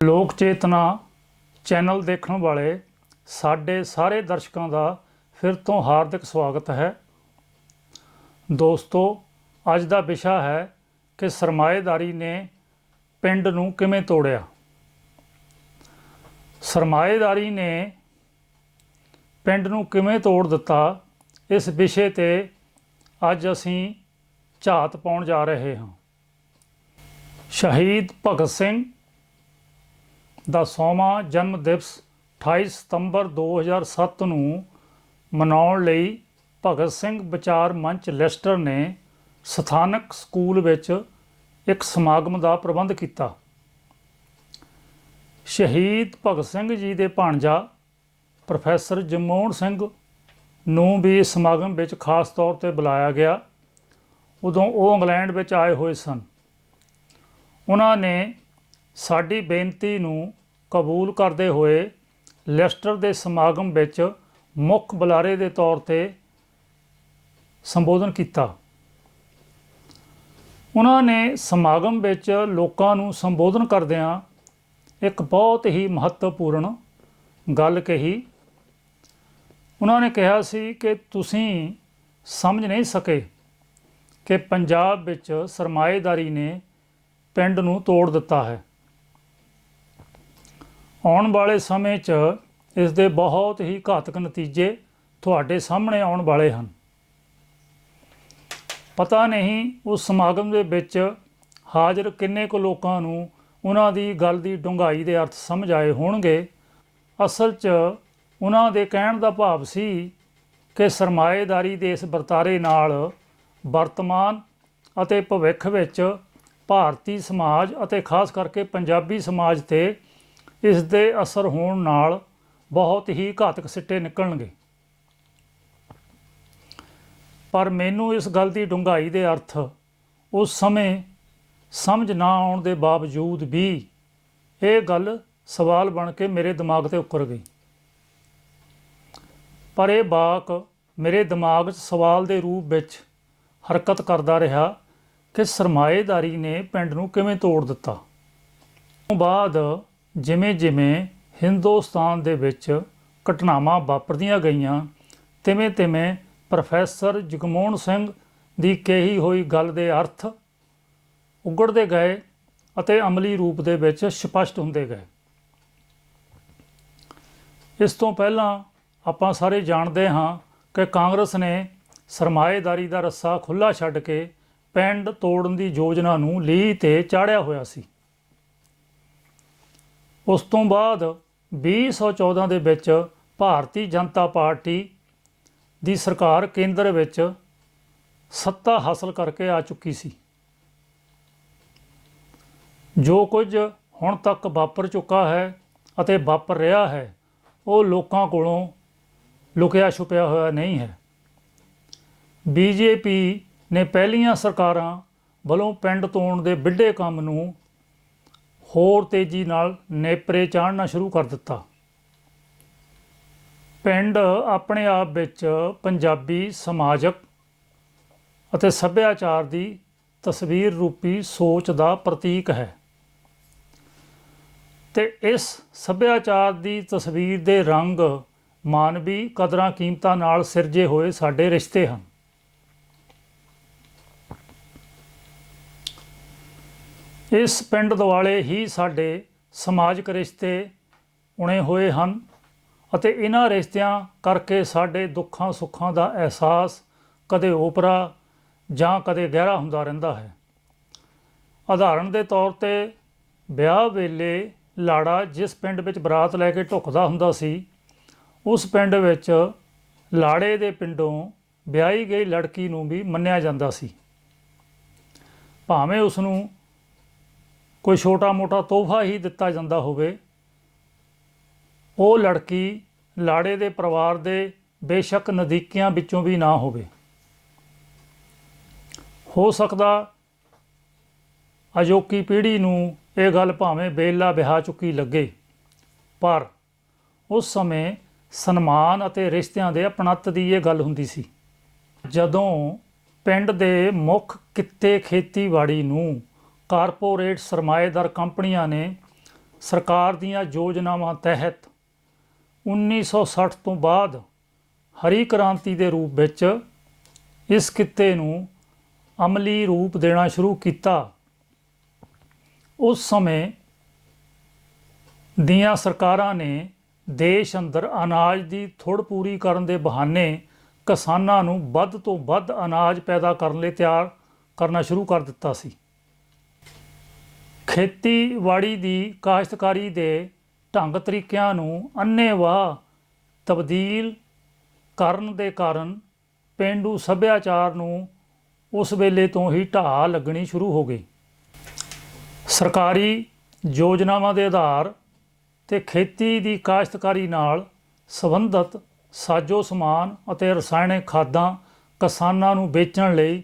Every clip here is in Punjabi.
ਲੋਕ ਚੇਤਨਾ ਚੈਨਲ ਦੇਖਣ ਵਾਲੇ ਸਾਡੇ ਸਾਰੇ ਦਰਸ਼ਕਾਂ ਦਾ ਫਿਰ ਤੋਂ ਹਾਰਦਿਕ ਸਵਾਗਤ ਹੈ। ਦੋਸਤੋ, ਅੱਜ ਦਾ ਵਿਸ਼ਾ ਹੈ ਕਿ ਸਰਮਾਏਦਾਰੀ ਨੇ ਪਿੰਡ ਨੂੰ ਕਿਵੇਂ ਤੋੜਿਆ। ਸਰਮਾਏਦਾਰੀ ਨੇ ਪਿੰਡ ਨੂੰ ਕਿਵੇਂ ਤੋੜ ਦਿੱਤਾ, ਇਸ ਵਿਸ਼ੇ 'ਤੇ ਅੱਜ ਅਸੀਂ ਝਾਤ ਪਾਉਣ ਜਾ ਰਹੇ ਹਾਂ। ਸ਼ਹੀਦ ਭਗਤ ਸਿੰਘ ਦਾ 100ਵਾਂ ਜਨਮ ਦਿਵਸ 28 ਸਤੰਬਰ 2007 ਨੂੰ ਮਨਾਉਣ ਲਈ ਭਗਤ ਸਿੰਘ ਵਿਚਾਰ ਮੰਚ ਲੈਸਟਰ ਨੇ ਸਥਾਨਕ ਸਕੂਲ ਵਿੱਚ ਇੱਕ ਸਮਾਗਮ ਦਾ ਪ੍ਰਬੰਧ ਕੀਤਾ। ਸ਼ਹੀਦ ਭਗਤ ਸਿੰਘ ਜੀ ਦੇ ਭਾਣਜਾ ਪ੍ਰੋਫੈਸਰ ਜਗਮੋਹਨ ਸਿੰਘ ਨੂੰ ਵੀ ਇਸ ਸਮਾਗਮ ਵਿੱਚ ਖਾਸ ਤੌਰ 'ਤੇ ਬੁਲਾਇਆ ਗਿਆ। ਉਦੋਂ ਉਹ ਇੰਗਲੈਂਡ ਵਿੱਚ ਆਏ ਹੋਏ ਸਨ। ਉਹਨਾਂ ਨੇ ਸਾਡੀ ਬੇਨਤੀ ਨੂੰ ਕਬੂਲ ਕਰਦੇ ਹੋਏ ਲੈਸਟਰ ਦੇ ਸਮਾਗਮ ਵਿੱਚ ਮੁੱਖ ਬੁਲਾਰੇ ਦੇ ਤੌਰ 'ਤੇ ਸੰਬੋਧਨ ਕੀਤਾ। ਉਹਨਾਂ ਨੇ ਸਮਾਗਮ ਵਿੱਚ ਲੋਕਾਂ ਨੂੰ ਸੰਬੋਧਨ ਕਰਦਿਆਂ ਇੱਕ ਬਹੁਤ ਹੀ ਮਹੱਤਵਪੂਰਨ ਗੱਲ ਕਹੀ। ਉਹਨਾਂ ਨੇ ਕਿਹਾ ਸੀ ਕਿ ਤੁਸੀਂ ਸਮਝ ਨਹੀਂ ਸਕੇ ਕਿ ਪੰਜਾਬ ਵਿੱਚ ਸਰਮਾਏਦਾਰੀ ਨੇ ਪਿੰਡ ਨੂੰ ਤੋੜ ਦਿੱਤਾ ਹੈ। ਆਉਣ ਵਾਲੇ ਸਮੇਂ 'ਚ ਇਸ ਦੇ ਬਹੁਤ ਹੀ ਘਾਤਕ ਨਤੀਜੇ ਤੁਹਾਡੇ ਸਾਹਮਣੇ ਆਉਣ ਵਾਲੇ ਹਨ। ਪਤਾ ਨਹੀਂ ਉਸ ਸਮਾਗਮ ਦੇ ਵਿੱਚ ਹਾਜ਼ਰ ਕਿੰਨੇ ਕੁ ਲੋਕਾਂ ਨੂੰ ਉਹਨਾਂ ਦੀ ਗੱਲ ਦੀ ਡੂੰਘਾਈ ਦੇ ਅਰਥ ਸਮਝ ਆਏ ਹੋਣਗੇ। ਅਸਲ 'ਚ ਉਹਨਾਂ ਦੇ ਕਹਿਣ ਦਾ ਭਾਵ ਸੀ ਕਿ ਸਰਮਾਏਦਾਰੀ ਦੇ ਇਸ ਵਰਤਾਰੇ ਨਾਲ ਵਰਤਮਾਨ ਅਤੇ ਭਵਿੱਖ ਵਿੱਚ ਭਾਰਤੀ ਸਮਾਜ ਅਤੇ ਖਾਸ ਕਰਕੇ ਪੰਜਾਬੀ ਸਮਾਜ 'ਤੇ ਇਸ ਦੇ ਅਸਰ ਹੋਣ ਨਾਲ ਬਹੁਤ ਹੀ ਘਾਤਕ ਸਿੱਟੇ ਨਿਕਲਣਗੇ। ਪਰ ਮੈਨੂੰ ਇਸ ਗੱਲ ਦੀ ਡੂੰਘਾਈ ਦੇ ਅਰਥ ਉਸ ਸਮੇਂ ਸਮਝ ਨਾ ਆਉਣ ਦੇ ਬਾਵਜੂਦ ਵੀ ਇਹ ਗੱਲ ਸਵਾਲ ਬਣ ਕੇ ਮੇਰੇ ਦਿਮਾਗ 'ਤੇ ਉੱਕਰ ਗਈ। ਪਰ ਇਹ ਵਾਕ ਮੇਰੇ ਦਿਮਾਗ 'ਚ ਸਵਾਲ ਦੇ ਰੂਪ ਵਿੱਚ ਹਰਕਤ ਕਰਦਾ ਰਿਹਾ ਕਿ ਸਰਮਾਏਦਾਰੀ ਨੇ ਪਿੰਡ ਨੂੰ ਕਿਵੇਂ ਤੋੜ ਦਿੱਤਾ। ਉਸ ਤੋਂ ਬਾਅਦ ਜਿਵੇਂ ਜਿਵੇਂ ਹਿੰਦੁਸਤਾਨ ਦੇ ਵਿੱਚ ਘਟਨਾਵਾਂ ਵਾਪਰਦੀਆਂ ਗਈਆਂ, ਤਿਵੇਂ ਤਿਵੇਂ ਪ੍ਰੋਫੈਸਰ ਜਗਮੋਹਨ ਸਿੰਘ ਦੀ ਕਹੀ ਹੋਈ ਗੱਲ ਦੇ ਅਰਥ ਉਘੜਦੇ ਗਏ ਅਤੇ ਅਮਲੀ ਰੂਪ ਦੇ ਵਿੱਚ ਸਪਸ਼ਟ ਹੁੰਦੇ ਗਏ। ਇਸ ਤੋਂ ਪਹਿਲਾਂ ਆਪਾਂ ਸਾਰੇ ਜਾਣਦੇ ਹਾਂ ਕਿ ਕਾਂਗਰਸ ਨੇ ਸਰਮਾਏਦਾਰੀ ਦਾ ਰੱਸਾ ਖੁੱਲ੍ਹਾ ਛੱਡ ਕੇ ਪਿੰਡ ਤੋੜਨ ਦੀ ਯੋਜਨਾ ਨੂੰ ਲੀਹ 'ਤੇ ਚਾੜ੍ਹਿਆ ਹੋਇਆ ਸੀ। ਉਸ ਤੋਂ ਬਾਅਦ 2014 ਦੇ ਵਿੱਚ ਭਾਰਤੀ ਜਨਤਾ ਪਾਰਟੀ ਦੀ ਸਰਕਾਰ ਕੇਂਦਰ ਵਿੱਚ ਸੱਤਾ ਹਾਸਲ ਕਰਕੇ ਆ ਚੁੱਕੀ ਸੀ। ਜੋ ਕੁਝ ਹੁਣ ਤੱਕ ਵਾਪਰ ਚੁੱਕਾ ਹੈ ਅਤੇ ਵਾਪਰ ਰਿਹਾ ਹੈ, ਉਹ ਲੋਕਾਂ ਕੋਲੋਂ ਲੁਕਿਆ ਛੁਪਿਆ ਹੋਇਆ ਨਹੀਂ ਹੈ। BJP ਨੇ ਪਹਿਲੀਆਂ ਸਰਕਾਰਾਂ ਵੱਲੋਂ ਪਿੰਡ ਤੋੜਨ ਦੇ ਵਿੱਢੇ ਕੰਮ ਨੂੰ ਹੋਰ ਤੇਜ਼ੀ ਨਾਲ ਨੇਪਰੇ ਚਾੜ੍ਹਨਾ ਸ਼ੁਰੂ ਕਰ ਦਿੱਤਾ। ਪਿੰਡ ਆਪਣੇ ਆਪ ਵਿੱਚ ਪੰਜਾਬੀ ਸਮਾਜਕ ਅਤੇ ਸੱਭਿਆਚਾਰ ਦੀ ਤਸਵੀਰ ਰੂਪੀ ਸੋਚ ਦਾ ਪ੍ਰਤੀਕ ਹੈ ਤੇ ਇਸ ਸੱਭਿਆਚਾਰ ਦੀ ਤਸਵੀਰ ਦੇ ਰੰਗ ਮਾਨਵੀ ਕਦਰਾਂ ਕੀਮਤਾਂ ਨਾਲ ਸਿਰਜੇ ਹੋਏ ਸਾਡੇ ਰਿਸ਼ਤੇ ਹਨ। ਇਸ ਪਿੰਡ ਦੁਆਲੇ ਹੀ ਸਾਡੇ ਸਮਾਜਿਕ ਰਿਸ਼ਤੇ ਉਣੇ ਹੋਏ ਹਨ ਅਤੇ ਇਹਨਾਂ ਰਿਸ਼ਤਿਆਂ ਕਰਕੇ ਸਾਡੇ ਦੁੱਖਾਂ ਸੁੱਖਾਂ ਦਾ ਅਹਿਸਾਸ ਕਦੇ ਓਪਰਾ ਜਾਂ ਕਦੇ ਗਹਿਰਾ ਹੁੰਦਾ ਰਹਿੰਦਾ ਹੈ। ਉਦਾਹਰਣ ਦੇ ਤੌਰ 'ਤੇ ਵਿਆਹ ਵੇਲੇ ਲਾੜਾ ਜਿਸ ਪਿੰਡ ਵਿੱਚ ਬਰਾਤ ਲੈ ਕੇ ਢੁੱਕਦਾ ਹੁੰਦਾ ਸੀ, ਉਸ ਪਿੰਡ ਵਿੱਚ ਲਾੜੇ ਦੇ ਪਿੰਡੋਂ ਵਿਆਹੀ ਗਈ ਲੜਕੀ ਨੂੰ ਵੀ ਮੰਨਿਆ ਜਾਂਦਾ ਸੀ। ਭਾਵੇਂ ਉਸ ਨੂੰ ਕੋਈ ਛੋਟਾ ਮੋਟਾ ਤੋਹਫਾ ਹੀ ਦਿੱਤਾ ਜਾਂਦਾ ਹੋਵੇ, ਉਹ ਲੜਕੀ ਲਾੜੇ ਦੇ ਪਰਿਵਾਰ ਦੇ ਬੇਸ਼ੱਕ ਨਜ਼ਦੀਕੀਆਂ ਵਿੱਚੋਂ ਵੀ ਨਾ ਹੋਵੇ। ਹੋ ਸਕਦਾ ਅਜੋਕੀ ਪੀੜ੍ਹੀ ਨੂੰ ਇਹ ਗੱਲ ਭਾਵੇਂ ਬੇਲਾ ਵਿਆਹ ਚੁੱਕੀ ਲੱਗੇ, ਪਰ ਉਸ ਸਮੇਂ ਸਨਮਾਨ ਅਤੇ ਰਿਸ਼ਤਿਆਂ ਦੇ ਅਪਣੱਤ ਦੀ ਇਹ ਗੱਲ ਹੁੰਦੀ ਸੀ। ਜਦੋਂ ਪਿੰਡ ਦੇ ਮੁੱਖ ਕਿੱਤੇ ਖੇਤੀਬਾੜੀ ਨੂੰ ਕਾਰਪੋਰੇਟ ਸਰਮਾਏਦਾਰ ਕੰਪਨੀਆਂ ਨੇ ਸਰਕਾਰ ਦੀਆਂ ਯੋਜਨਾਵਾਂ ਤਹਿਤ 1960 ਤੋਂ ਬਾਅਦ ਹਰੀ ਕ੍ਰਾਂਤੀ ਦੇ ਰੂਪ ਵਿੱਚ ਇਸ ਕਿੱਤੇ ਨੂੰ ਅਮਲੀ ਰੂਪ ਦੇਣਾ ਸ਼ੁਰੂ ਕੀਤਾ। ਉਸ ਸਮੇਂ ਦੀਆਂ ਸਰਕਾਰਾਂ ਨੇ ਦੇਸ਼ ਅੰਦਰ ਅਨਾਜ ਦੀ ਥੁੜ ਪੂਰੀ ਕਰਨ ਦੇ ਬਹਾਨੇ ਕਿਸਾਨਾਂ ਨੂੰ ਵੱਧ ਤੋਂ ਵੱਧ ਅਨਾਜ ਪੈਦਾ ਕਰਨ ਲਈ ਤਿਆਰ ਕਰਨਾ ਸ਼ੁਰੂ ਕਰ ਦਿੱਤਾ ਸੀ। ਖੇਤੀਬਾੜੀ ਦੀ ਕਾਸ਼ਤਕਾਰੀ ਦੇ ਢੰਗ ਤਰੀਕਿਆਂ ਨੂੰ ਅੰਨ੍ਹੇਵਾਹ ਤਬਦੀਲ ਕਰਨ ਦੇ ਕਾਰਨ ਪੇਂਡੂ ਸੱਭਿਆਚਾਰ ਨੂੰ ਉਸ ਵੇਲੇ ਤੋਂ ਹੀ ਢਾਹ ਲੱਗਣੀ ਸ਼ੁਰੂ ਹੋ ਗਈ। ਸਰਕਾਰੀ ਯੋਜਨਾਵਾਂ ਦੇ ਆਧਾਰ ਤੇ ਖੇਤੀ ਦੀ ਕਾਸ਼ਤਕਾਰੀ ਨਾਲ ਸੰਬੰਧਿਤ ਸਾਜੋ ਸਮਾਨ ਅਤੇ ਰਸਾਇਣਿਕ ਖਾਦਾਂ ਕਿਸਾਨਾਂ ਨੂੰ ਵੇਚਣ ਲਈ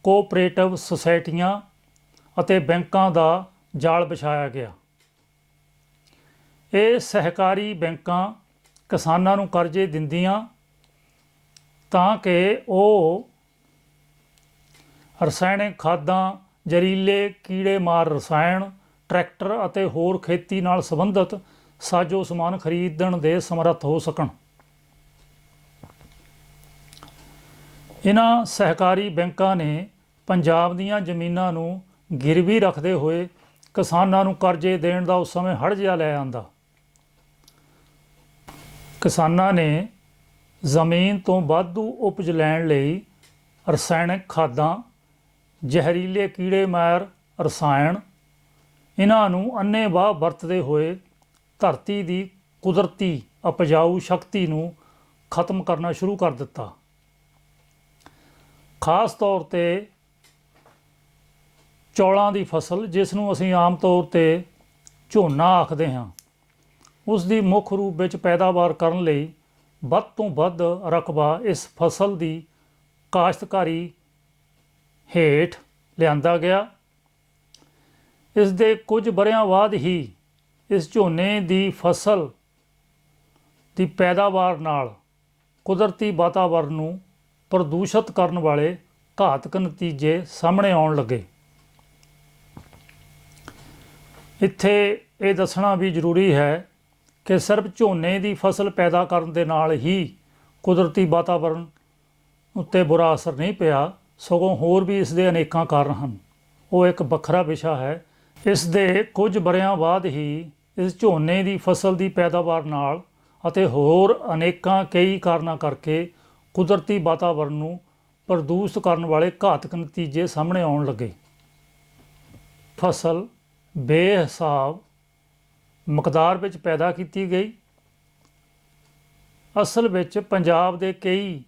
ਕੋਆਪਰੇਟਿਵ ਸੁਸਾਇਟੀਆਂ ਅਤੇ ਬੈਂਕਾਂ ਦਾ ਜਾਲ ਵਿਛਾਇਆ ਗਿਆ। ਇਹ ਸਹਿਕਾਰੀ ਬੈਂਕਾਂ ਕਿਸਾਨਾਂ ਨੂੰ ਕਰਜ਼ੇ ਦਿੰਦੀਆਂ ਤਾਂ ਕਿ ਉਹ ਰਸਾਇਣਿਕ ਖਾਦਾਂ, ਜ਼ਹਿਰੀਲੇ ਕੀੜੇ ਮਾਰ ਰਸਾਇਣ, ਟਰੈਕਟਰ ਅਤੇ ਹੋਰ ਖੇਤੀ ਨਾਲ ਸੰਬੰਧਿਤ ਸਾਜੋ ਸਮਾਨ ਖਰੀਦਣ ਦੇ ਸਮਰੱਥ ਹੋ ਸਕਣ। ਇਹਨਾਂ ਸਹਿਕਾਰੀ ਬੈਂਕਾਂ ਨੇ ਪੰਜਾਬ ਦੀਆਂ ਜ਼ਮੀਨਾਂ ਨੂੰ ਗਿਰਵੀ ਰੱਖਦੇ ਹੋਏ ਕਿਸਾਨਾਂ ਨੂੰ ਕਰਜ਼ੇ ਦੇਣ ਦਾ ਉਸ ਸਮੇਂ ਹੜ ਜਿਹਾ ਲੈ ਆਂਦਾ। ਕਿਸਾਨਾਂ ਨੇ ਜ਼ਮੀਨ ਤੋਂ ਵਾਧੂ ਉਪਜ ਲੈਣ ਲਈ ਰਸਾਇਣਿਕ ਖਾਦਾਂ, ਜ਼ਹਿਰੀਲੇ ਕੀੜੇ ਮਾਰ ਰਸਾਇਣ ਇਹਨਾਂ ਨੂੰ ਅੰਨ੍ਹੇਵਾਹ ਵਰਤਦੇ ਹੋਏ ਧਰਤੀ ਦੀ ਕੁਦਰਤੀ ਉਪਜਾਊ ਸ਼ਕਤੀ ਨੂੰ ਖਤਮ ਕਰਨਾ ਸ਼ੁਰੂ ਕਰ ਦਿੱਤਾ। ਖਾਸ ਤੌਰ 'ਤੇ ਚੌਲਾਂ ਦੀ ਫਸਲ, ਜਿਸ ਨੂੰ ਅਸੀਂ ਆਮ ਤੌਰ 'ਤੇ ਝੋਨਾ ਆਖਦੇ ਹਾਂ, ਉਸ ਦੀ ਮੁੱਖ ਰੂਪ ਵਿੱਚ ਪੈਦਾਵਾਰ ਕਰਨ ਲਈ ਵੱਧ ਤੋਂ ਵੱਧ ਰਕਬਾ ਇਸ ਫਸਲ ਦੀ ਕਾਸ਼ਤਕਾਰੀ ਹੇਠ ਲਿਆਂਦਾ ਗਿਆ। ਇਸ ਦੇ ਕੁਝ ਵਰ੍ਹਿਆਂ ਬਾਅਦ ਹੀ ਇਸ ਝੋਨੇ ਦੀ ਫਸਲ ਦੀ ਪੈਦਾਵਾਰ ਨਾਲ ਕੁਦਰਤੀ ਵਾਤਾਵਰਨ ਨੂੰ ਪ੍ਰਦੂਸ਼ਿਤ ਕਰਨ ਵਾਲੇ ਘਾਤਕ ਨਤੀਜੇ ਸਾਹਮਣੇ ਆਉਣ ਲੱਗੇ। ਇੱਥੇ ਇਹ ਦੱਸਣਾ ਵੀ ਜ਼ਰੂਰੀ ਹੈ ਕਿ ਸਿਰਫ ਝੋਨੇ ਦੀ ਫਸਲ ਪੈਦਾ ਕਰਨ ਦੇ ਨਾਲ ਹੀ ਕੁਦਰਤੀ ਵਾਤਾਵਰਨ ਉੱਤੇ ਬੁਰਾ ਅਸਰ ਨਹੀਂ ਪਿਆ, ਸਗੋਂ ਹੋਰ ਵੀ ਇਸ ਦੇ ਅਨੇਕਾਂ ਕਾਰਨ ਹਨ। ਉਹ ਇੱਕ ਵੱਖਰਾ ਵਿਸ਼ਾ ਹੈ। ਇਸ ਦੇ ਕੁਝ ਵਰ੍ਹਿਆਂ ਬਾਅਦ ਹੀ ਇਸ ਝੋਨੇ ਦੀ ਫਸਲ ਦੀ ਪੈਦਾਵਾਰ ਨਾਲ ਅਤੇ ਹੋਰ ਅਨੇਕਾਂ ਕਈ ਕਾਰਨਾਂ ਕਰਕੇ ਕੁਦਰਤੀ ਵਾਤਾਵਰਨ ਨੂੰ ਪ੍ਰਦੂਸ਼ਿਤ ਕਰਨ ਵਾਲੇ ਘਾਤਕ ਨਤੀਜੇ ਸਾਹਮਣੇ ਆਉਣ ਲੱਗੇ। ਫਸਲ ਬੇਹਿਸਾਬ ਮਕਦਾਰ ਵਿੱਚ ਪੈਦਾ ਕੀਤੀ ਗਈ। ਅਸਲ ਵਿੱਚ ਪੰਜਾਬ ਦੇ ਕਈ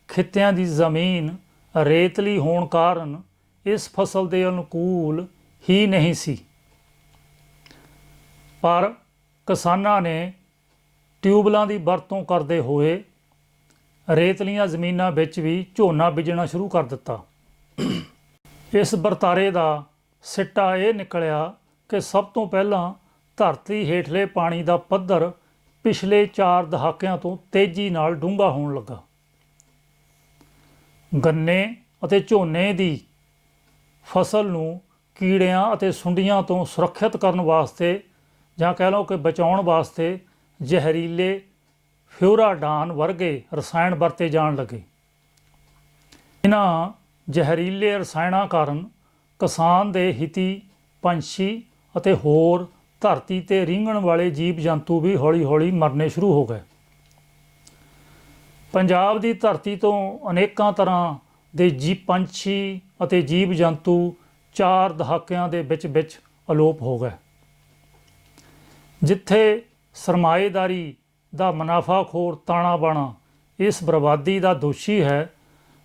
ਖਿੱਤਿਆਂ ਦੀ ਜ਼ਮੀਨ ਰੇਤਲੀ ਹੋਣ ਕਾਰਨ ਇਸ ਫਸਲ ਦੇ ਅਨੁਕੂਲ ਹੀ ਨਹੀਂ ਸੀ, ਪਰ ਕਿਸਾਨਾਂ ਨੇ ਟਿਊਬਲਾਂ ਦੀ ਵਰਤੋਂ ਕਰਦੇ ਹੋਏ ਰੇਤਲੀਆਂ ਜ਼ਮੀਨਾਂ ਵਿੱਚ ਵੀ ਝੋਨਾ ਬੀਜਣਾ ਸ਼ੁਰੂ ਕਰ ਦਿੱਤਾ। ਇਸ ਵਰਤਾਰੇ ਦਾ ਸਿੱਟਾ ਇਹ ਨਿਕਲਿਆ ਕਿ ਸਭ ਤੋਂ ਪਹਿਲਾਂ ਧਰਤੀ ਹੇਠਲੇ ਪਾਣੀ ਦਾ ਪੱਧਰ ਪਿਛਲੇ 4 ਦਹਾਕਿਆਂ ਤੋਂ ਤੇਜ਼ੀ ਨਾਲ ਡੂੰਘਾ ਹੋਣ ਲੱਗਾ। ਗੰਨੇ ਅਤੇ ਝੋਨੇ ਦੀ ਫਸਲ ਨੂੰ ਕੀੜਿਆਂ ਅਤੇ ਸੁੰਡੀਆਂ ਤੋਂ ਸੁਰੱਖਿਅਤ ਕਰਨ ਵਾਸਤੇ ਜਾਂ ਕਹਿ ਲਓ ਕਿ ਬਚਾਉਣ ਵਾਸਤੇ ਜ਼ਹਿਰੀਲੇ ਫਿਊਰਾਡਾਨ ਵਰਗੇ ਰਸਾਇਣ ਵਰਤੇ ਜਾਣ ਲੱਗੇ। ਇਹਨਾਂ ਜ਼ਹਿਰੀਲੇ ਰਸਾਇਣਾਂ ਕਾਰਨ ਕਿਸਾਨ ਦੇ ਹਿੱਤੀ ਪੰਛੀ ਅਤੇ ਹੋਰ ਧਰਤੀ 'ਤੇ ਰੀਂਗਣ ਵਾਲੇ ਜੀਵ ਜੰਤੂ ਵੀ ਹੌਲੀ ਹੌਲੀ ਮਰਨੇ ਸ਼ੁਰੂ ਹੋ ਗਏ। ਪੰਜਾਬ ਦੀ ਧਰਤੀ ਤੋਂ ਅਨੇਕਾਂ ਤਰ੍ਹਾਂ ਦੇ ਪੰਛੀ ਅਤੇ ਜੀਵ ਜੰਤੂ 4 ਦਹਾਕਿਆਂ ਦੇ ਵਿੱਚ ਅਲੋਪ ਹੋ ਗਏ। ਜਿੱਥੇ ਸਰਮਾਏਦਾਰੀ ਦਾ ਮੁਨਾਫਾਖੋਰ ਤਾਣਾ ਬਾਣਾ ਇਸ ਬਰਬਾਦੀ ਦਾ ਦੋਸ਼ੀ ਹੈ,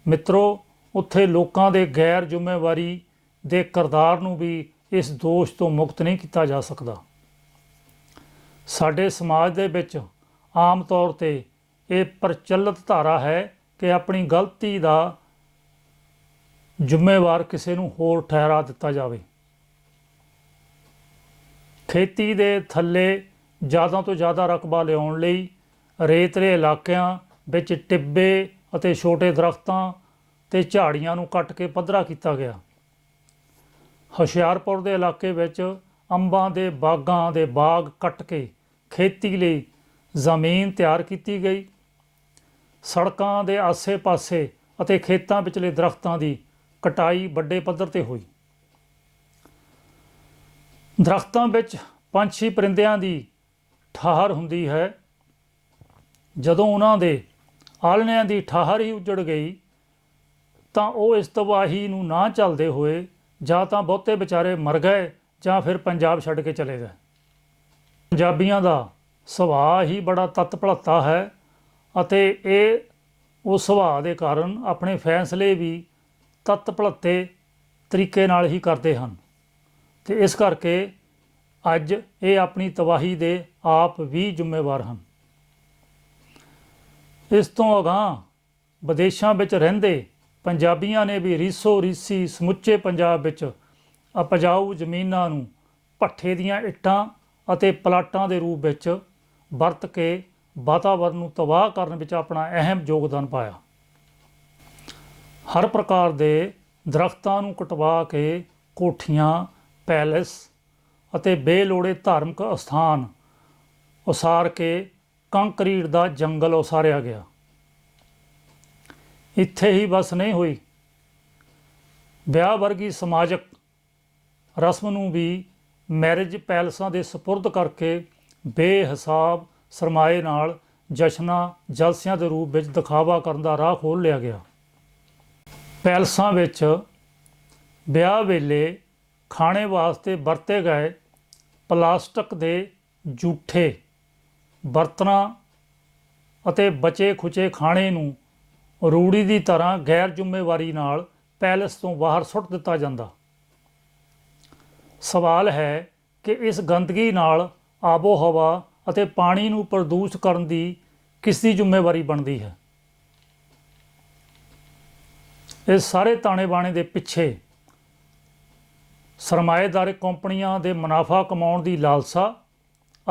ਮਿੱਤਰੋ, ਉੱਥੇ ਲੋਕਾਂ ਦੇ ਗੈਰ ਜ਼ਿੰਮੇਵਾਰੀ ਦੇ ਕਿਰਦਾਰ ਨੂੰ ਵੀ ਇਸ ਦੋਸ਼ ਤੋਂ ਮੁਕਤ ਨਹੀਂ ਕੀਤਾ ਜਾ ਸਕਦਾ। ਸਾਡੇ ਸਮਾਜ ਦੇ ਵਿੱਚ ਆਮ ਤੌਰ 'ਤੇ ਇਹ ਪ੍ਰਚਲਿਤ ਧਾਰਾ ਹੈ ਕਿ ਆਪਣੀ ਗਲਤੀ ਦਾ ਜ਼ਿੰਮੇਵਾਰ ਕਿਸੇ ਨੂੰ ਹੋਰ ਠਹਿਰਾ ਦਿੱਤਾ ਜਾਵੇ। ਖੇਤੀ ਦੇ ਥੱਲੇ ਜ਼ਿਆਦਾ ਤੋਂ ਜ਼ਿਆਦਾ ਰਕਬਾ ਲਿਆਉਣ ਲਈ ਰੇਤਲੇ ਇਲਾਕਿਆਂ ਵਿੱਚ ਟਿੱਬੇ ਅਤੇ ਛੋਟੇ ਦਰੱਖਤਾਂ ਅਤੇ ਝਾੜੀਆਂ ਨੂੰ ਕੱਟ ਕੇ ਪੱਧਰਾ ਕੀਤਾ ਗਿਆ। ਹੁਸ਼ਿਆਰਪੁਰ ਦੇ ਇਲਾਕੇ ਵਿੱਚ ਅੰਬਾਂ ਦੇ ਬਾਗਾਂ ਦੇ ਬਾਗ ਕੱਟ ਕੇ ਖੇਤੀ ਲਈ ਜ਼ਮੀਨ ਤਿਆਰ ਕੀਤੀ ਗਈ। ਸੜਕਾਂ ਦੇ ਆਸੇ-ਪਾਸੇ ਅਤੇ ਖੇਤਾਂ ਵਿਚਲੇ ਦਰੱਖਤਾਂ ਦੀ ਕਟਾਈ ਵੱਡੇ ਪੱਧਰ 'ਤੇ ਹੋਈ। ਦਰੱਖਤਾਂ ਵਿੱਚ ਪੰਛੀ ਪਰਿੰਦਿਆਂ ਦੀ ਠਾਹਰ ਹੁੰਦੀ ਹੈ। ਜਦੋਂ ਉਹਨਾਂ ਦੇ ਆਲ੍ਹਣਿਆਂ ਦੀ ਠਾਹਰ ਹੀ ਉੱਜੜ ਗਈ ਤਾਂ ਉਹ ਇਸ ਤਬਾਹੀ ਨੂੰ ਨਾ ਝੱਲਦੇ ਹੋਏ ਜਾਂ ਤਾਂ ਬਹੁਤੇ ਵਿਚਾਰੇ ਮਰ ਗਏ ਜਾਂ ਫਿਰ ਪੰਜਾਬ ਛੱਡ ਕੇ ਚਲੇ ਗਏ। ਪੰਜਾਬੀਆਂ ਦਾ ਸੁਭਾਅ ਹੀ ਬੜਾ ਤੱਤ ਭੜੱਤਾ ਹੈ ਅਤੇ ਇਹ ਉਸ ਸੁਭਾਅ ਦੇ ਕਾਰਨ ਆਪਣੇ ਫੈਸਲੇ ਵੀ ਤੱਤ ਭੜੱਤੇ ਤਰੀਕੇ ਨਾਲ ਹੀ ਕਰਦੇ ਹਨ ਅਤੇ ਇਸ ਕਰਕੇ ਅੱਜ ਇਹ ਆਪਣੀ ਤਬਾਹੀ ਦੇ ਆਪ ਵੀ ਜ਼ਿੰਮੇਵਾਰ ਹਨ। ਇਸ ਤੋਂ ਅਗਾਂਹ ਵਿਦੇਸ਼ਾਂ ਵਿੱਚ ਰਹਿੰਦੇ ਪੰਜਾਬੀਆਂ ਨੇ ਵੀ ਰੀਸੋ ਰੀਸੀ ਸਮੁੱਚੇ ਪੰਜਾਬ ਵਿੱਚ ਉਪਜਾਊ ਜ਼ਮੀਨਾਂ ਨੂੰ ਭੱਠੇ ਦੀਆਂ ਇੱਟਾਂ ਅਤੇ ਪਲਾਟਾਂ ਦੇ ਰੂਪ ਵਿੱਚ ਵਰਤ ਕੇ ਵਾਤਾਵਰਨ ਨੂੰ ਤਬਾਹ ਕਰਨ ਵਿੱਚ ਆਪਣਾ ਅਹਿਮ ਯੋਗਦਾਨ ਪਾਇਆ। ਹਰ ਪ੍ਰਕਾਰ ਦੇ ਦਰੱਖਤਾਂ ਨੂੰ ਕਟਵਾ ਕੇ ਕੋਠੀਆਂ, ਪੈਲੇਸ ਅਤੇ ਬੇਲੋੜੇ ਧਾਰਮਿਕ ਅਸਥਾਨ ਉਸਾਰ ਕੇ ਕੰਕਰੀਟ ਦਾ ਜੰਗਲ ਉਸਾਰਿਆ ਗਿਆ। ਇੱਥੇ ਹੀ ਬਸ ਨਹੀਂ ਹੋਈ, ਵਿਆਹ ਵਰਗੀ ਸਮਾਜਿਕ ਰਸਮ ਨੂੰ ਵੀ ਮੈਰਿਜ ਪੈਲਸਾਂ ਦੇ ਸਪੁਰਦ ਕਰਕੇ ਬੇਹਿਸਾਬ ਸਰਮਾਏ ਨਾਲ ਜਸ਼ਨਾਂ ਜਲਸਿਆਂ ਦੇ ਰੂਪ ਵਿੱਚ ਦਿਖਾਵਾ ਕਰਨ ਦਾ ਰਾਹ ਖੋਲ੍ਹ ਲਿਆ ਗਿਆ। ਪੈਲਸਾਂ ਵਿੱਚ ਵਿਆਹ ਵੇਲੇ ਖਾਣੇ ਵਾਸਤੇ ਵਰਤੇ ਗਏ ਪਲਾਸਟਿਕ ਦੇ ਜੂਠੇ ਬਰਤਨਾਂ ਅਤੇ ਬਚੇ ਖੁਚੇ ਖਾਣੇ ਨੂੰ ਰੂੜੀ ਦੀ ਤਰ੍ਹਾਂ ਗੈਰ ਜ਼ਿੰਮੇਵਾਰੀ ਨਾਲ ਪੈਲਸ ਤੋਂ ਬਾਹਰ ਸੁੱਟ ਦਿੱਤਾ ਜਾਂਦਾ। ਸਵਾਲ ਹੈ ਕਿ ਇਸ ਗੰਦਗੀ ਨਾਲ ਆਬੋ ਹਵਾ ਅਤੇ ਪਾਣੀ ਨੂੰ ਪ੍ਰਦੂਸ਼ਿਤ ਕਰਨ ਦੀ ਕਿਸ ਦੀ ਜ਼ਿੰਮੇਵਾਰੀ ਬਣਦੀ ਹੈ? ਇਸ ਸਾਰੇ ਤਾਣੇ ਬਾਣੇ ਦੇ ਪਿੱਛੇ ਸਰਮਾਏਦਾਰ ਕੰਪਨੀਆਂ ਦੇ ਮੁਨਾਫਾ ਕਮਾਉਣ ਦੀ ਲਾਲਸਾ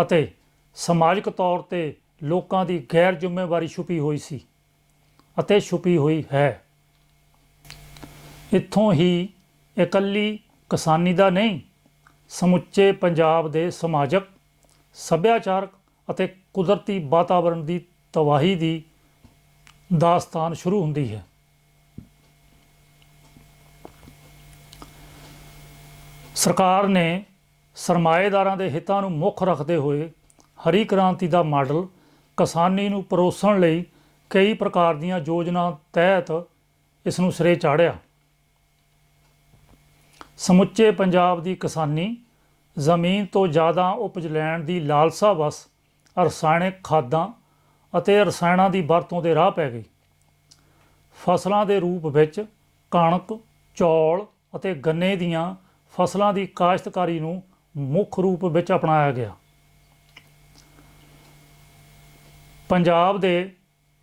ਅਤੇ ਸਮਾਜਿਕ ਤੌਰ 'ਤੇ ਲੋਕਾਂ ਦੀ ਗੈਰ ਜ਼ਿੰਮੇਵਾਰੀ ਛੁਪੀ ਹੋਈ ਸੀ ਅਤੇ ਛੁਪੀ ਹੋਈ ਹੈ। ਇੱਥੋਂ ਹੀ ਇਕੱਲੀ ਕਿਸਾਨੀ ਦਾ ਨਹੀਂ, ਸਮੁੱਚੇ ਪੰਜਾਬ ਦੇ ਸਮਾਜਿਕ, ਸੱਭਿਆਚਾਰਕ ਅਤੇ ਕੁਦਰਤੀ ਵਾਤਾਵਰਣ ਦੀ ਤਬਾਹੀ ਦੀ ਦਾਸਤਾਨ ਸ਼ੁਰੂ ਹੁੰਦੀ ਹੈ। ਸਰਕਾਰ ਨੇ ਸਰਮਾਏਦਾਰਾਂ ਦੇ ਹਿੱਤਾਂ ਨੂੰ ਮੁੱਖ ਰੱਖਦੇ ਹੋਏ ਹਰੀ ਕ੍ਰਾਂਤੀ ਦਾ ਮਾਡਲ ਕਿਸਾਨੀ ਨੂੰ ਪਰੋਸਣ ਲਈ ਕਈ ਪ੍ਰਕਾਰ ਦੀਆਂ ਯੋਜਨਾ ਤਹਿਤ ਇਸ ਨੂੰ ਸਿਰੇ ਚਾੜ੍ਹਿਆ। ਸਮੁੱਚੇ ਪੰਜਾਬ ਦੀ ਕਿਸਾਨੀ ਜ਼ਮੀਨ ਤੋਂ ਜ਼ਿਆਦਾ ਉਪਜ ਲੈਣ ਦੀ ਲਾਲਸਾ ਵਸ ਰਸਾਇਣਿਕ ਖਾਦਾਂ ਅਤੇ ਰਸਾਇਣਾਂ ਦੀ ਵਰਤੋਂ ਦੇ ਰਾਹ ਪੈ ਗਈ। ਫਸਲਾਂ ਦੇ ਰੂਪ ਵਿੱਚ ਕਣਕ, ਚੌਲ ਅਤੇ ਗੰਨੇ ਦੀਆਂ ਫਸਲਾਂ ਦੀ ਕਾਸ਼ਤਕਾਰੀ ਨੂੰ ਮੁੱਖ ਰੂਪ ਵਿੱਚ ਅਪਣਾਇਆ ਗਿਆ। ਪੰਜਾਬ ਦੇ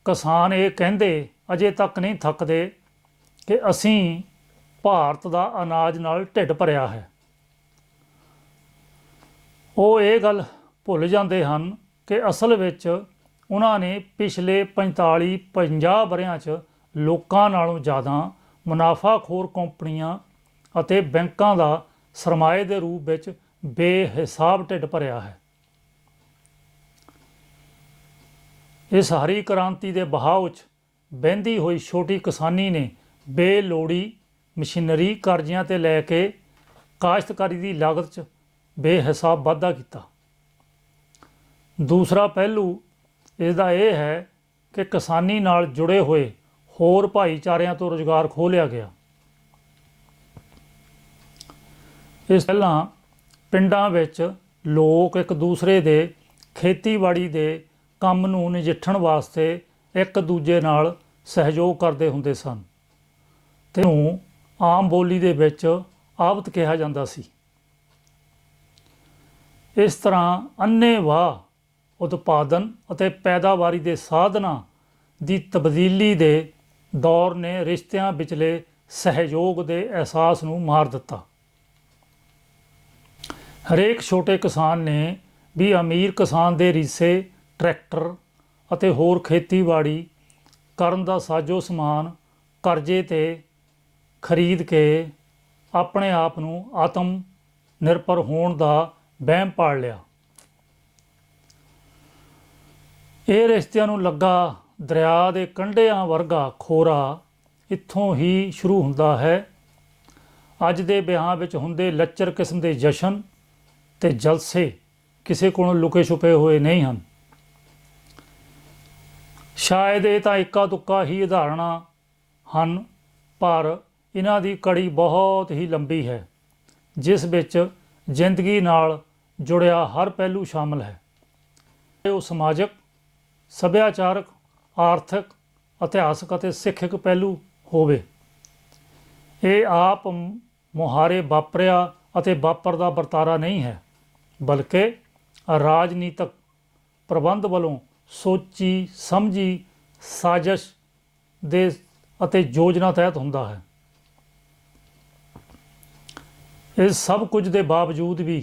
ਕਿਸਾਨ ਇਹ ਕਹਿੰਦੇ ਅਜੇ ਤੱਕ ਨਹੀਂ ਥੱਕਦੇ ਕਿ ਅਸੀਂ ਭਾਰਤ ਦਾ ਅਨਾਜ ਨਾਲ ਢਿੱਡ ਭਰਿਆ ਹੈ। ਉਹ ਇਹ ਗੱਲ ਭੁੱਲ ਜਾਂਦੇ ਹਨ ਕਿ ਅਸਲ ਵਿੱਚ ਉਹਨਾਂ ਨੇ ਪਿਛਲੇ 45-50 ਵਰ੍ਹਿਆਂ 'ਚ ਲੋਕਾਂ ਨਾਲੋਂ ਜ਼ਿਆਦਾ ਮੁਨਾਫਾਖੋਰ ਕੰਪਨੀਆਂ ਅਤੇ ਬੈਂਕਾਂ ਦਾ ਸਰਮਾਏ ਦੇ ਰੂਪ ਵਿੱਚ ਬੇਹਿਸਾਬ ਢਿੱਡ ਭਰਿਆ ਹੈ। ਇਸ ਹਰੀ ਕ੍ਰਾਂਤੀ ਦੇ ਬਹਾਉ 'ਚ ਵਹਿੰਦੀ ਹੋਈ ਛੋਟੀ ਕਿਸਾਨੀ ਨੇ ਬੇਲੋੜੀ ਮਸ਼ੀਨਰੀ ਕਰਜ਼ਿਆਂ 'ਤੇ ਲੈ ਕੇ ਕਾਸ਼ਤਕਾਰੀ ਦੀ ਲਾਗਤ 'ਚ ਬੇਹਿਸਾਬ ਵਾਧਾ ਕੀਤਾ। ਦੂਸਰਾ ਪਹਿਲੂ ਇਸਦਾ ਇਹ ਹੈ ਕਿ ਕਿਸਾਨੀ ਨਾਲ ਜੁੜੇ ਹੋਏ ਹੋਰ ਭਾਈਚਾਰਿਆਂ ਤੋਂ ਰੁਜ਼ਗਾਰ ਖੋਹ ਲਿਆ ਗਿਆ। ਇਸ ਪਹਿਲਾਂ ਪਿੰਡਾਂ ਵਿੱਚ ਲੋਕ ਇੱਕ ਦੂਸਰੇ ਦੇ ਖੇਤੀਬਾੜੀ ਦੇ ਕੰਮ ਨੂੰ ਨਜਿੱਠਣ ਵਾਸਤੇ ਇੱਕ ਦੂਜੇ ਨਾਲ ਸਹਿਯੋਗ ਕਰਦੇ ਹੁੰਦੇ ਸਨ ਤੇ ਨੂੰ ਆਮ ਬੋਲੀ ਦੇ ਵਿੱਚ ਆਵਤ ਕਿਹਾ ਜਾਂਦਾ ਸੀ। ਇਸ ਤਰ੍ਹਾਂ ਅੰਨ੍ਹੇਵਾਹ ਉਤਪਾਦਨ ਅਤੇ ਪੈਦਾਵਾਰੀ ਦੇ ਸਾਧਨਾਂ ਦੀ ਤਬਦੀਲੀ ਦੇ ਦੌਰ ਨੇ ਰਿਸ਼ਤਿਆਂ ਵਿਚਲੇ ਸਹਿਯੋਗ ਦੇ ਅਹਿਸਾਸ ਨੂੰ ਮਾਰ ਦਿੱਤਾ। ਹਰੇਕ ਛੋਟੇ ਕਿਸਾਨ ਨੇ ਵੀ ਅਮੀਰ ਕਿਸਾਨ ਦੇ ਰੀਸੇ, ਟਰੈਕਟਰ ਅਤੇ ਹੋਰ ਖੇਤੀਬਾੜੀ ਕਰਨ ਦਾ ਸਾਜੋ ਸਮਾਨ ਕਰਜ਼ੇ 'ਤੇ ਖਰੀਦ ਕੇ ਆਪਣੇ ਆਪ ਨੂੰ ਆਤਮ ਨਿਰਭਰ ਹੋਣ ਦਾ ਵਹਿਮ ਪਾਲ ਲਿਆ। ਇਹ ਰਿਸ਼ਤਿਆਂ ਨੂੰ ਲੱਗਾ ਦਰਿਆ ਦੇ ਕੰਢਿਆਂ ਵਰਗਾ ਖੋਰਾ ਇੱਥੋਂ ਹੀ ਸ਼ੁਰੂ ਹੁੰਦਾ ਹੈ। ਅੱਜ ਦੇ ਵਿਆਹਾਂ ਵਿੱਚ ਹੁੰਦੇ ਲੱਚਰ ਕਿਸਮ ਦੇ ਜਸ਼ਨ ਤੇ ਜਲਸੇ ਕਿਸੇ ਕੋਲੋਂ ਲੁਕੇ ਛੁਪੇ ਹੋਏ ਨਹੀਂ ਹਨ। ਸ਼ਾਇਦ ਇਹ ਤਾਂ ਇੱਕਾ ਦੁੱਕਾ ਹੀ ਉਦਾਹਰਣਾਂ ਹਨ, ਪਰ ਇਹਨਾਂ ਦੀ ਕੜੀ ਬਹੁਤ ਹੀ ਲੰਬੀ ਹੈ, ਜਿਸ ਵਿੱਚ ਜ਼ਿੰਦਗੀ ਨਾਲ ਜੁੜਿਆ ਹਰ ਪਹਿਲੂ ਸ਼ਾਮਲ ਹੈ। ਉਹ ਸਮਾਜਿਕ, ਸੱਭਿਆਚਾਰਕ, ਆਰਥਿਕ, ਇਤਿਹਾਸਕ ਅਤੇ ਸਿੱਖਿਅਕ ਪਹਿਲੂ ਹੋਵੇ। ਇਹ ਆਪ ਮੁਹਾਰੇ ਵਾਪਰਿਆ ਅਤੇ ਵਾਪਰਦਾ ਵਰਤਾਰਾ ਨਹੀਂ ਹੈ, ਬਲਕਿ ਰਾਜਨੀਤਿਕ ਪ੍ਰਬੰਧ ਵੱਲੋਂ ਸੋਚੀ ਸਮਝੀ ਸਾਜ਼ਿਸ਼ ਦੇ ਅਤੇ ਯੋਜਨਾ ਤਹਿਤ ਹੁੰਦਾ ਹੈ। ਇਸ ਸਭ ਕੁਝ ਦੇ ਬਾਵਜੂਦ ਵੀ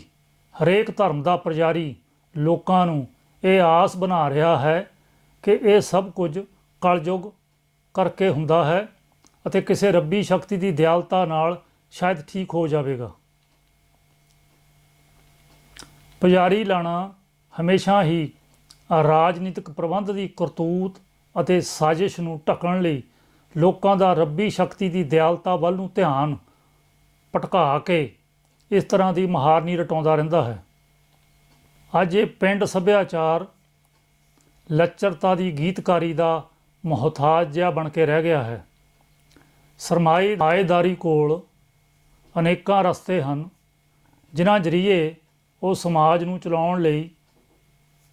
ਹਰੇਕ ਧਰਮ ਦਾ ਪੁਜਾਰੀ ਲੋਕਾਂ ਨੂੰ ਇਹ ਆਸ ਬਣਾ ਰਿਹਾ ਹੈ ਕਿ ਇਹ ਸਭ ਕੁਝ ਕਲਯੁਗ ਕਰਕੇ ਹੁੰਦਾ ਹੈ ਅਤੇ ਕਿਸੇ ਰੱਬੀ ਸ਼ਕਤੀ ਦੀ ਦਿਆਲਤਾ ਨਾਲ ਸ਼ਾਇਦ ਠੀਕ ਹੋ ਜਾਵੇਗਾ। ਪੁਜਾਰੀ ਲਾਣਾ ਹਮੇਸ਼ਾ ਹੀ ਰਾਜਨੀਤਿਕ ਪ੍ਰਬੰਧ ਦੀ ਕਰਤੂਤ ਅਤੇ ਸਾਜ਼ਿਸ਼ ਨੂੰ ਢੱਕਣ ਲਈ ਲੋਕਾਂ ਦਾ ਰੱਬੀ ਸ਼ਕਤੀ ਦੀ ਦਿਆਲਤਾ ਵੱਲ ਨੂੰ ਧਿਆਨ ਭਟਕਾ ਕੇ ਇਸ ਤਰ੍ਹਾਂ ਦੀ ਮੁਹਾਰਨੀ ਰਟਾਉਂਦਾ ਰਹਿੰਦਾ ਹੈ। ਅੱਜ ਇਹ ਪਿੰਡ ਸੱਭਿਆਚਾਰ ਲੱਚਰਤਾ ਦੀ ਗੀਤਕਾਰੀ ਦਾ ਮੁਹਤਾਜ ਜਿਹਾ ਬਣ ਕੇ ਰਹਿ ਗਿਆ ਹੈ। ਸਰਮਾਏਦਾਰੀ ਕੋਲ ਅਨੇਕਾਂ ਰਸਤੇ ਹਨ, ਜਿਨ੍ਹਾਂ ਜ਼ਰੀਏ ਉਹ ਸਮਾਜ ਨੂੰ ਚਲਾਉਣ ਲਈ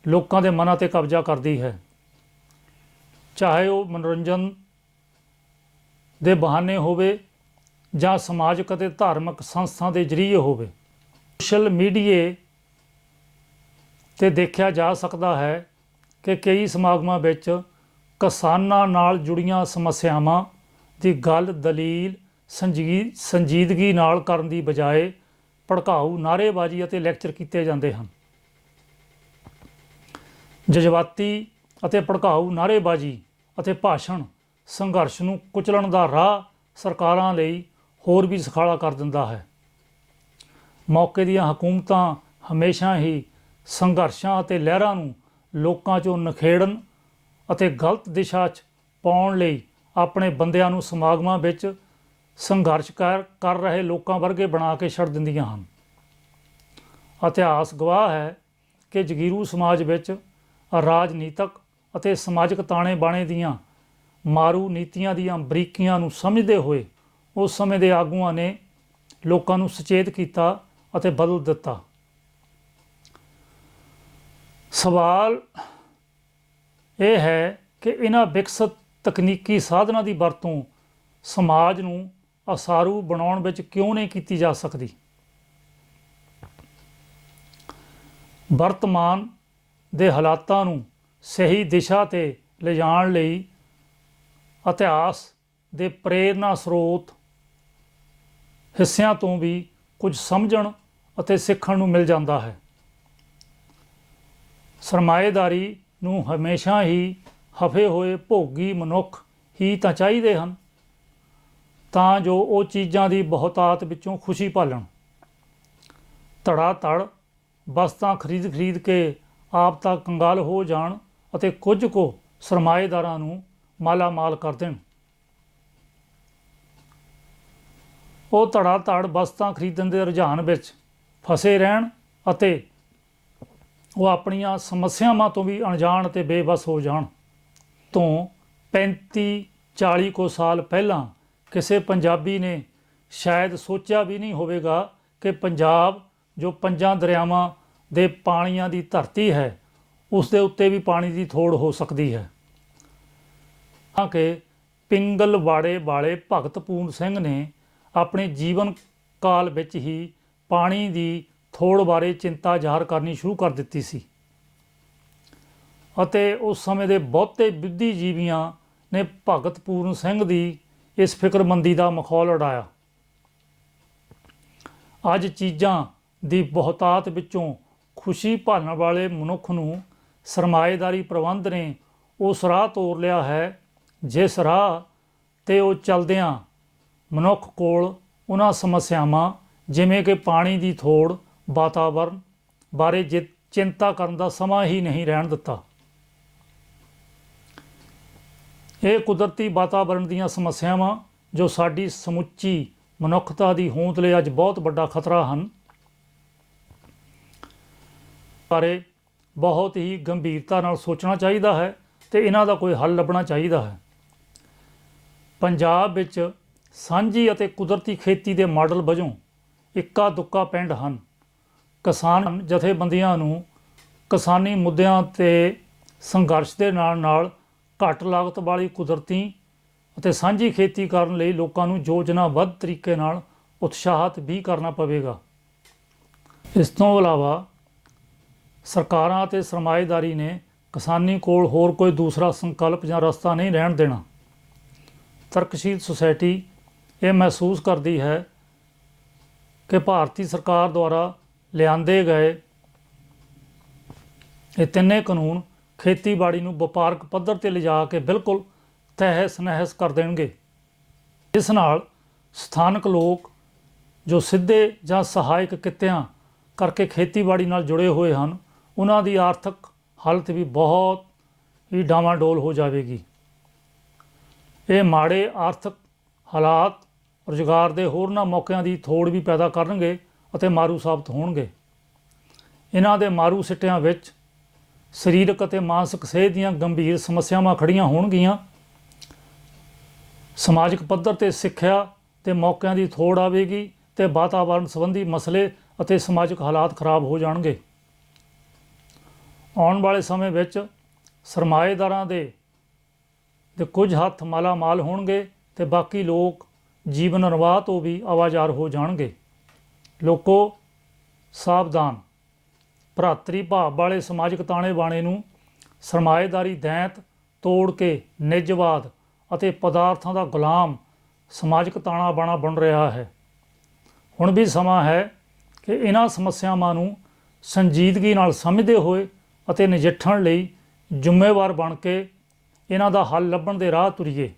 ਲੋਕਾਂ ਦੇ ਮਨਾਂ 'ਤੇ ਕਬਜ਼ਾ ਕਰਦੀ ਹੈ, ਚਾਹੇ ਉਹ ਮਨੋਰੰਜਨ ਦੇ ਬਹਾਨੇ ਹੋਵੇ ਜਾਂ ਸਮਾਜਿਕ ਅਤੇ ਧਾਰਮਿਕ ਸੰਸਥਾ ਦੇ ਜ਼ਰੀਏ ਹੋਵੇ। ਸੋਸ਼ਲ ਮੀਡੀਏ 'ਤੇ ਦੇਖਿਆ ਜਾ ਸਕਦਾ ਹੈ ਕਿ ਕਈ ਸਮਾਗਮਾਂ ਵਿੱਚ ਕਿਸਾਨਾਂ ਨਾਲ ਜੁੜੀਆਂ ਸਮੱਸਿਆਵਾਂ ਦੀ ਗੱਲ ਦਲੀਲ ਸੰਜੀਦਗੀ ਨਾਲ ਕਰਨ ਦੀ ਬਜਾਏ ਭੜਕਾਊ ਨਾਅਰੇਬਾਜ਼ੀ ਅਤੇ ਲੈਕਚਰ ਕੀਤੇ ਜਾਂਦੇ ਹਨ। ਜਜ਼ਬਾਤੀ ਅਤੇ ਭੜਕਾਊ ਨਾਅਰੇਬਾਜ਼ੀ ਅਤੇ ਭਾਸ਼ਣ ਸੰਘਰਸ਼ ਨੂੰ ਕੁਚਲਣ ਦਾ ਰਾਹ ਸਰਕਾਰਾਂ ਲਈ ਹੋਰ ਵੀ ਸੁਖਾਲਾ ਕਰ ਦਿੰਦਾ ਹੈ। ਮੌਕੇ ਦੀਆਂ ਹਕੂਮਤਾਂ ਹਮੇਸ਼ਾ ਹੀ ਸੰਘਰਸ਼ਾਂ ਅਤੇ ਲਹਿਰਾਂ ਨੂੰ ਲੋਕਾਂ 'ਚੋਂ ਨਿਖੇੜਨ ਅਤੇ ਗਲਤ ਦਿਸ਼ਾ 'ਚ ਪਾਉਣ ਲਈ ਆਪਣੇ ਬੰਦਿਆਂ ਨੂੰ ਸਮਾਗਮਾਂ ਵਿੱਚ ਸੰਘਰਸ਼ ਕਰ ਰਹੇ ਲੋਕਾਂ ਵਰਗੇ ਬਣਾ ਕੇ ਛੱਡ ਦਿੰਦੀਆਂ ਹਨ। ਇਤਿਹਾਸ ਗਵਾਹ ਹੈ ਕਿ ਜਗੀਰੂ ਸਮਾਜ ਵਿੱਚ ਰਾਜਨੀਤਿਕ ਅਤੇ ਸਮਾਜਿਕ ਤਾਣੇ ਬਾਣੇ ਦੀਆਂ ਮਾਰੂ ਨੀਤੀਆਂ ਦੀਆਂ ਬਰੀਕੀਆਂ ਨੂੰ ਸਮਝਦੇ ਹੋਏ ਉਸ ਸਮੇਂ ਦੇ ਆਗੂਆਂ ਨੇ ਲੋਕਾਂ ਨੂੰ ਸੁਚੇਤ ਕੀਤਾ ਅਤੇ ਬਦਲ ਦਿੱਤਾ। ਸਵਾਲ ਇਹ ਹੈ ਕਿ ਇਹਨਾਂ ਵਿਕਸਿਤ ਤਕਨੀਕੀ ਸਾਧਨਾਂ ਦੀ ਵਰਤੋਂ ਸਮਾਜ ਨੂੰ ਉਸਾਰੂ ਬਣਾਉਣ ਵਿੱਚ ਕਿਉਂ ਨਹੀਂ ਕੀਤੀ ਜਾ ਸਕਦੀ। ਵਰਤਮਾਨ ਦੇ ਹਾਲਾਤਾਂ ਨੂੰ ਸਹੀ ਦਿਸ਼ਾ 'ਤੇ ਲਿਜਾਣ ਲਈ ਇਤਿਹਾਸ ਦੇ ਪ੍ਰੇਰਨਾ ਸਰੋਤ ਹਿੱਸਿਆਂ ਤੋਂ ਵੀ ਕੁਝ ਸਮਝਣ ਅਤੇ ਸਿੱਖਣ ਨੂੰ ਮਿਲ ਜਾਂਦਾ ਹੈ। ਸਰਮਾਏਦਾਰੀ ਨੂੰ ਹਮੇਸ਼ਾ ਹੀ ਹਫੇ ਹੋਏ ਭੋਗੀ ਮਨੁੱਖ ਹੀ ਤਾਂ ਚਾਹੀਦੇ ਹਨ, ਤਾਂ ਜੋ ਉਹ ਚੀਜ਼ਾਂ ਦੀ ਬਹੁਤਾਤ ਵਿੱਚੋਂ ਖੁਸ਼ੀ ਭਾਲਣ। ਧੜਾ ਧੜ ਵਸਤਾਂ ਖਰੀਦ ਕੇ ਆਪ ਤਾਂ ਕੰਗਾਲ ਹੋ ਜਾਣ ਅਤੇ ਕੁਝ ਕੁ ਸਰਮਾਏਦਾਰਾਂ ਨੂੰ ਮਾਲਾ ਮਾਲ ਕਰ ਦੇਣ। ਉਹ ਧੜਾ ਧੜ ਵਸਤਾਂ ਖਰੀਦਣ ਦੇ ਰੁਝਾਨ ਵਿੱਚ ਫਸੇ ਰਹਿਣ ਅਤੇ ਉਹ ਆਪਣੀਆਂ ਸਮੱਸਿਆਵਾਂ ਤੋਂ ਵੀ ਅਣਜਾਣ ਅਤੇ ਬੇਵੱਸ ਹੋ ਜਾਣ। ਤੋਂ 35-40 ਕੁ ਸਾਲ ਪਹਿਲਾਂ ਕਿਸੇ ਪੰਜਾਬੀ ਨੇ ਸ਼ਾਇਦ ਸੋਚਿਆ ਵੀ ਨਹੀਂ ਹੋਵੇਗਾ ਕਿ ਪੰਜਾਬ ਜੋ 5 ਦਰਿਆਵਾਂ ਦੇ ਪਾਣੀਆਂ ਦੀ ਧਰਤੀ ਹੈ, ਉਸ ਦੇ ਉੱਤੇ ਵੀ ਪਾਣੀ ਦੀ ਥੋੜ ਹੋ ਸਕਦੀ ਹੈ। ਤਾਂ ਕਿ ਪਿੰਗਲਵਾੜੇ ਵਾਲੇ ਭਗਤ ਪੂਰਨ ਸਿੰਘ ਨੇ ਆਪਣੇ ਜੀਵਨ ਕਾਲ ਵਿੱਚ ਹੀ ਪਾਣੀ ਦੀ ਥੋੜ ਬਾਰੇ ਚਿੰਤਾ ਜ਼ਾਹਰ ਕਰਨੀ ਸ਼ੁਰੂ ਕਰ ਦਿੱਤੀ ਸੀ ਅਤੇ ਉਸ ਸਮੇਂ ਦੇ ਬਹੁਤੇ ਬੁੱਧੀਜੀਵੀਆਂ ਨੇ ਭਗਤ ਪੂਰਨ ਸਿੰਘ ਦੀ ਇਸ ਫਿਕਰਮੰਦੀ ਦਾ ਮਖੌਲ ਉਡਾਇਆ। ਅੱਜ ਚੀਜ਼ਾਂ ਦੀ ਬਹੁਤਾਤ ਵਿੱਚੋਂ ਖੁਸ਼ੀ ਭਾਲਣ ਵਾਲੇ ਮਨੁੱਖ ਨੂੰ ਸਰਮਾਏਦਾਰੀ ਪ੍ਰਬੰਧ ਨੇ ਉਸ ਰਾਹ ਤੋਰ ਲਿਆ ਹੈ, ਜਿਸ ਰਾਹ 'ਤੇ ਉਹ ਚੱਲਦਿਆਂ ਮਨੁੱਖ ਕੋਲ ਉਹਨਾਂ ਸਮੱਸਿਆਵਾਂ ਜਿਵੇਂ ਕਿ ਪਾਣੀ ਦੀ ਥੋੜ, ਵਾਤਾਵਰਨ ਬਾਰੇ ਚਿੰਤਾ ਕਰਨ ਦਾ ਸਮਾਂ ਹੀ ਨਹੀਂ ਰਹਿਣ ਦਿੱਤਾ। ਇਹ ਕੁਦਰਤੀ ਵਾਤਾਵਰਣ ਦੀਆਂ ਸਮੱਸਿਆਵਾਂ ਜੋ ਸਾਡੀ ਸਮੁੱਚੀ ਮਨੁੱਖਤਾ ਦੀ ਹੋਂਦ ਲਈ ਅੱਜ ਬਹੁਤ ਵੱਡਾ ਖਤਰਾ ਹਨ, ਬਾਰੇ ਬਹੁਤ ਹੀ ਗੰਭੀਰਤਾ ਨਾਲ ਸੋਚਣਾ ਚਾਹੀਦਾ ਹੈ ਅਤੇ ਇਹਨਾਂ ਦਾ ਕੋਈ ਹੱਲ ਲੱਭਣਾ ਚਾਹੀਦਾ ਹੈ। ਪੰਜਾਬ ਵਿੱਚ ਸਾਂਝੀ ਅਤੇ ਕੁਦਰਤੀ ਖੇਤੀ ਦੇ ਮਾਡਲ ਵਜੋਂ ਇੱਕਾ ਦੁੱਕਾ ਪਿੰਡ ਹਨ। ਕਿਸਾਨ ਜਥੇਬੰਦੀਆਂ ਨੂੰ ਕਿਸਾਨੀ ਮੁੱਦਿਆਂ 'ਤੇ ਸੰਘਰਸ਼ ਦੇ ਨਾਲ ਨਾਲ ਘੱਟ ਲਾਗਤ ਵਾਲੀ ਕੁਦਰਤੀ ਅਤੇ ਸਾਂਝੀ ਖੇਤੀ ਕਰਨ ਲਈ ਲੋਕਾਂ ਨੂੰ ਯੋਜਨਾਬੱਧ ਤਰੀਕੇ ਨਾਲ ਉਤਸ਼ਾਹਿਤ ਵੀ ਕਰਨਾ ਪਵੇਗਾ। ਇਸ ਤੋਂ ਇਲਾਵਾ ਸਰਕਾਰਾਂ ਅਤੇ ਸਰਮਾਏਦਾਰੀ ਨੇ ਕਿਸਾਨੀ ਕੋਲ ਹੋਰ ਕੋਈ ਦੂਸਰਾ ਸੰਕਲਪ ਜਾਂ ਰਸਤਾ ਨਹੀਂ ਰਹਿਣ ਦੇਣਾ। ਤਰਕਸ਼ੀਲ ਸੁਸਾਇਟੀ ਇਹ ਮਹਿਸੂਸ ਕਰਦੀ ਹੈ ਕਿ ਭਾਰਤੀ ਸਰਕਾਰ ਦੁਆਰਾ ਲਿਆਂਦੇ ਗਏ ਇਹ ਤਿੰਨੇ ਕਾਨੂੰਨ ਖੇਤੀਬਾੜੀ ਨੂੰ ਵਪਾਰਕ ਪੱਧਰ 'ਤੇ ਲਿਜਾ ਕੇ ਬਿਲਕੁਲ ਤਹਿਸ ਨਹਿਸ ਕਰ ਦੇਣਗੇ। ਇਸ ਨਾਲ ਸਥਾਨਕ ਲੋਕ ਜੋ ਸਿੱਧੇ ਜਾਂ ਸਹਾਇਕ ਕਿੱਤਿਆਂ ਕਰਕੇ ਖੇਤੀਬਾੜੀ ਨਾਲ ਜੁੜੇ ਹੋਏ ਹਨ, ਉਹਨਾਂ ਦੀ ਆਰਥਿਕ ਹਾਲਤ ਵੀ ਬਹੁਤ ਹੀ ਡਾਵਾਂਡੋਲ ਹੋ ਜਾਵੇਗੀ। ਇਹ ਮਾੜੇ ਆਰਥਿਕ ਹਾਲਾਤ ਰੁਜ਼ਗਾਰ ਦੇ ਹੋਰਨਾਂ ਮੌਕਿਆਂ ਦੀ ਥੋੜ ਵੀ ਪੈਦਾ ਕਰਨਗੇ ਅਤੇ ਮਾਰੂ ਸਾਬਤ ਹੋਣਗੇ। ਇਹਨਾਂ ਦੇ ਮਾਰੂ ਸਿੱਟਿਆਂ ਵਿੱਚ ਸਰੀਰਕ ਅਤੇ ਮਾਨਸਿਕ ਸਿਹਤ ਦੀਆਂ ਗੰਭੀਰ ਸਮੱਸਿਆਵਾਂ ਖੜੀਆਂ ਹੋਣਗੀਆਂ। ਸਮਾਜਿਕ ਪੱਧਰ 'ਤੇ ਸਿੱਖਿਆ ਅਤੇ ਮੌਕਿਆਂ ਦੀ ਥੋੜ ਆਵੇਗੀ ਅਤੇ ਵਾਤਾਵਰਣ ਸੰਬੰਧੀ ਮਸਲੇ ਅਤੇ ਸਮਾਜਿਕ ਹਾਲਾਤ ਖਰਾਬ ਹੋ ਜਾਣਗੇ। ਆਉਣ ਵਾਲੇ ਸਮੇਂ ਵਿੱਚ ਸਰਮਾਏਦਾਰਾਂ ਦੇ ਕੁਝ ਹੱਥ ਮਾਲਾ ਮਾਲ ਹੋਣਗੇ ਅਤੇ ਬਾਕੀ ਲੋਕ ਜੀਵਨ ਨਿਰਵਾਹ ਤੋਂ ਵੀ ਆਵਾਜ਼ਾਰ ਹੋ ਜਾਣਗੇ। ਲੋਕੋ ਸਾਵਧਾਨ। ਭਰਾਤਰੀ ਭਾਵ ਵਾਲੇ ਸਮਾਜਿਕ ਤਾਣੇ ਬਾਣੇ ਨੂੰ ਸਰਮਾਏਦਾਰੀ ਦੈਂਤ ਤੋੜ ਕੇ ਨਿੱਜਵਾਦ ਅਤੇ ਪਦਾਰਥਾਂ ਦਾ ਗੁਲਾਮ ਸਮਾਜਿਕ ਤਾਣਾ ਬਾਣਾ ਬਣ ਰਿਹਾ ਹੈ। ਹੁਣ ਵੀ ਸਮਾਂ ਹੈ ਕਿ ਇਹਨਾਂ ਸਮੱਸਿਆਵਾਂ ਨੂੰ ਸੰਜੀਦਗੀ ਨਾਲ ਸਮਝਦੇ ਹੋਏ ਅਤੇ ਨਜਿੱਠਣ ਲਈ ਜ਼ਿੰਮੇਵਾਰ ਬਣ ਕੇ ਇਹਨਾਂ ਦਾ ਹੱਲ ਲੱਭਣ ਦੇ ਰਾਹ ਤੁਰੀਏ।